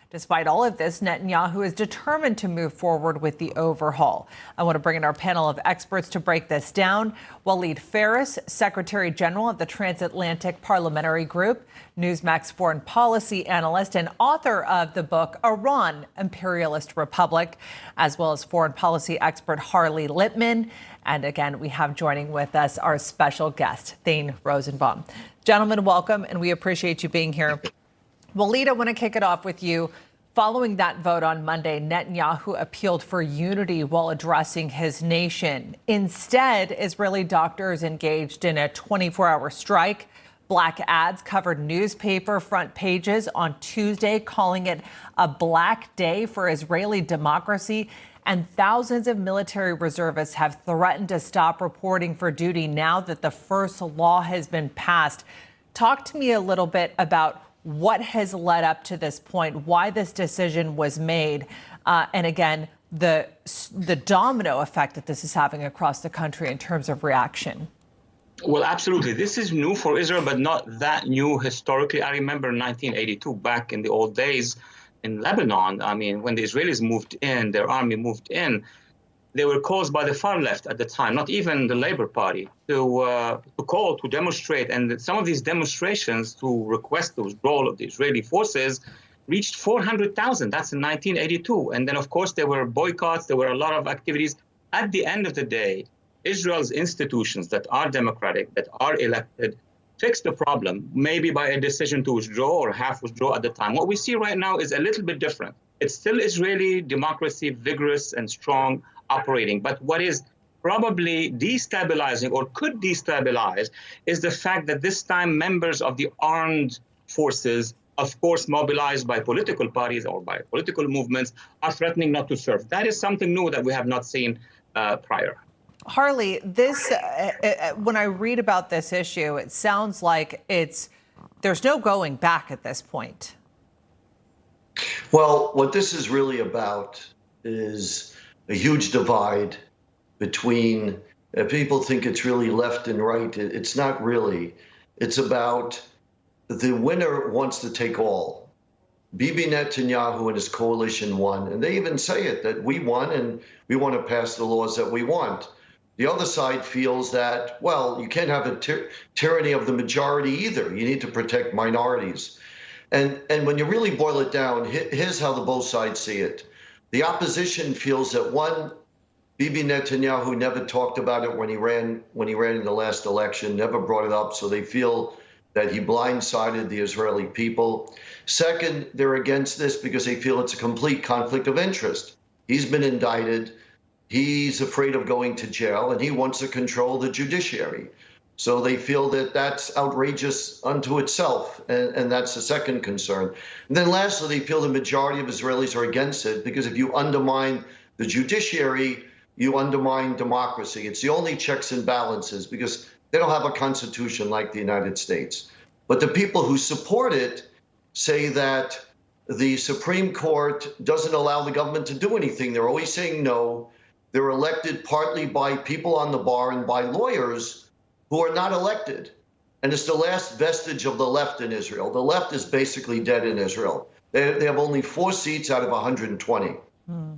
Despite all of this, Netanyahu is determined to move forward with the overhaul. I want to bring in our panel of experts to break this down. Waleed Phares, Secretary General of the Transatlantic Parliamentary Group, Newsmax foreign policy analyst and author of the book Iran, Imperialist Republic, as well as foreign policy expert Harley Lippman. And again, we have joining with us our special guest, Thane Rosenbaum. Gentlemen, welcome, and we appreciate you being here. Waleed, I want to kick it off with you. Following that vote on Monday, Netanyahu appealed for unity while addressing his nation. Instead, Israeli doctors engaged in a 24-hour strike. Black ads covered newspaper front pages on Tuesday, calling it a black day for Israeli democracy. And thousands of military reservists have threatened to stop reporting for duty now that the first law has been passed. Talk to me a little bit about what has led up to this point, why this decision was made, and again, the domino effect that this is having across the country in terms of reaction. Well, absolutely. This is new for Israel, but not that new historically. I remember 1982, back in the old days in Lebanon. I mean, when the Israelis moved in, their army moved in, they were caused by the far left at the time, not even the Labour Party, to call, to demonstrate. And some of these demonstrations to request the withdrawal of the Israeli forces reached 400,000. That's in 1982. And then, of course, there were boycotts. There were a lot of activities. At the end of the day, Israel's institutions that are democratic, that are elected, fix the problem, maybe by a decision to withdraw or half withdraw at the time. What we see right now is a little bit different. It's still Israeli democracy, vigorous and strong, operating. But what is probably destabilizing or could destabilize is the fact that this time members of the armed forces, of course, mobilized by political parties or by political movements, are threatening not to serve. That is something new that we have not seen prior. Harley, this when I read about this issue, it sounds like there's no going back at this point. Well, what this is really about is a huge divide between people think it's really left and right. It's not really. It's about the winner wants to take all. Bibi Netanyahu and his coalition won, and they even say it, that we won and we want to pass the laws that we want. The other side feels that, well, you can't have a tyranny of the majority either. You need to protect minorities. And when you really boil it down, here's how the both sides see it. The opposition feels that, one, Bibi Netanyahu never talked about it when he ran in the last election, never brought it up, so they feel that he blindsided the Israeli people. Second, they're against this because they feel it's a complete conflict of interest. He's been indicted, he's afraid of going to jail, and he wants to control the judiciary. So they feel that that's outrageous unto itself, and that's the second concern. And then lastly, they feel the majority of Israelis are against it because if you undermine the judiciary, you undermine democracy. It's the only checks and balances because they don't have a constitution like the United States. But the people who support it say that the Supreme Court doesn't allow the government to do anything. They're always saying no. They're elected partly by people on the bar and by lawyers who are not elected. And it's the last vestige of the left in Israel. The left is basically dead in Israel. They have only 4 seats out of 120.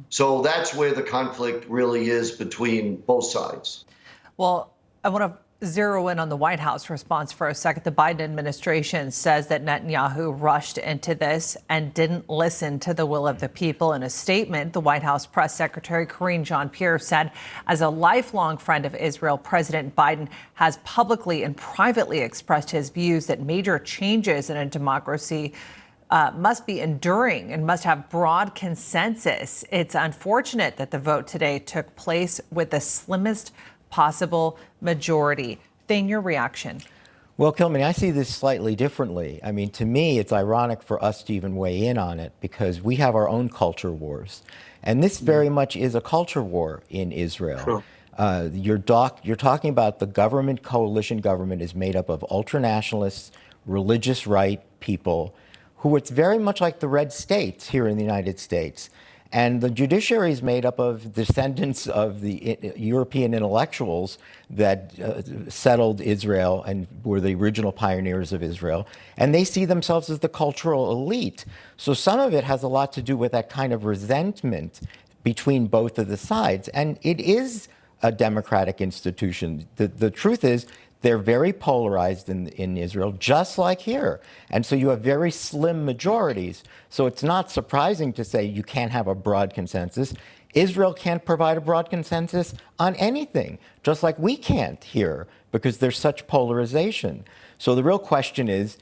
So that's where the conflict really is between both sides. Well, I want to zero in on the White House response for a second. The Biden administration says that Netanyahu rushed into this and didn't listen to the will of the people. In a statement, the White House press secretary Karine Jean-Pierre said, as a lifelong friend of Israel, President Biden has publicly and privately expressed his views that major changes in a democracy must be enduring and must have broad consensus. It's unfortunate that the vote today took place with the slimmest possible majority. Thane, your reaction? Well, Kilman, I see this slightly differently. I mean, to me, it's ironic for us to even weigh in on it because we have our own culture wars. And this very much is a culture war in Israel. Sure. You're talking about the government, coalition government is made up of ultranationalists, religious right people, who it's very much like the red states here in the United States. And the judiciary is made up of descendants of the European intellectuals that settled Israel and were the original pioneers of Israel. And they see themselves as the cultural elite. So some of it has a lot to do with that kind of resentment between both of the sides. And it is a democratic institution. The truth is, they're very polarized in Israel, just like here. And so you have very slim majorities. So it's not surprising to say you can't have a broad consensus. Israel can't provide a broad consensus on anything, just like we can't here, because there's such polarization. So the real question is,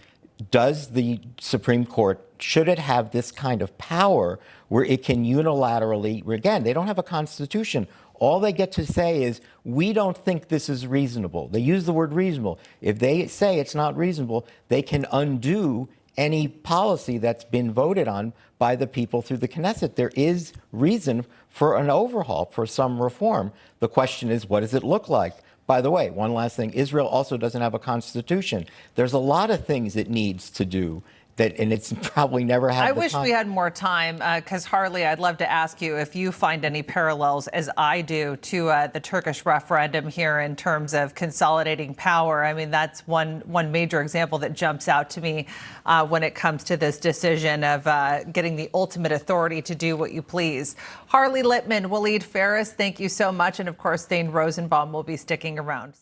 does the Supreme Court, should it have this kind of power where it can unilaterally, again, they don't have a constitution. All they get to say is, we don't think this is reasonable. They use the word reasonable. If they say it's not reasonable, they can undo any policy that's been voted on by the people through the Knesset. There is reason for an overhaul, for some reform. The question is, what does it look like? By the way, one last thing, Israel also doesn't have a constitution. There's a lot of things it needs to do. And it's probably never had I the wish time. we had more time, because Harley, I'd love to ask you if you find any parallels, as I do, to the Turkish referendum here in terms of consolidating power. I mean, that's one major example that jumps out to me when it comes to this decision of getting the ultimate authority to do what you please. Harley Littman, Waleed Phares, thank you so much. And of course, Thane Rosenbaum will be sticking around.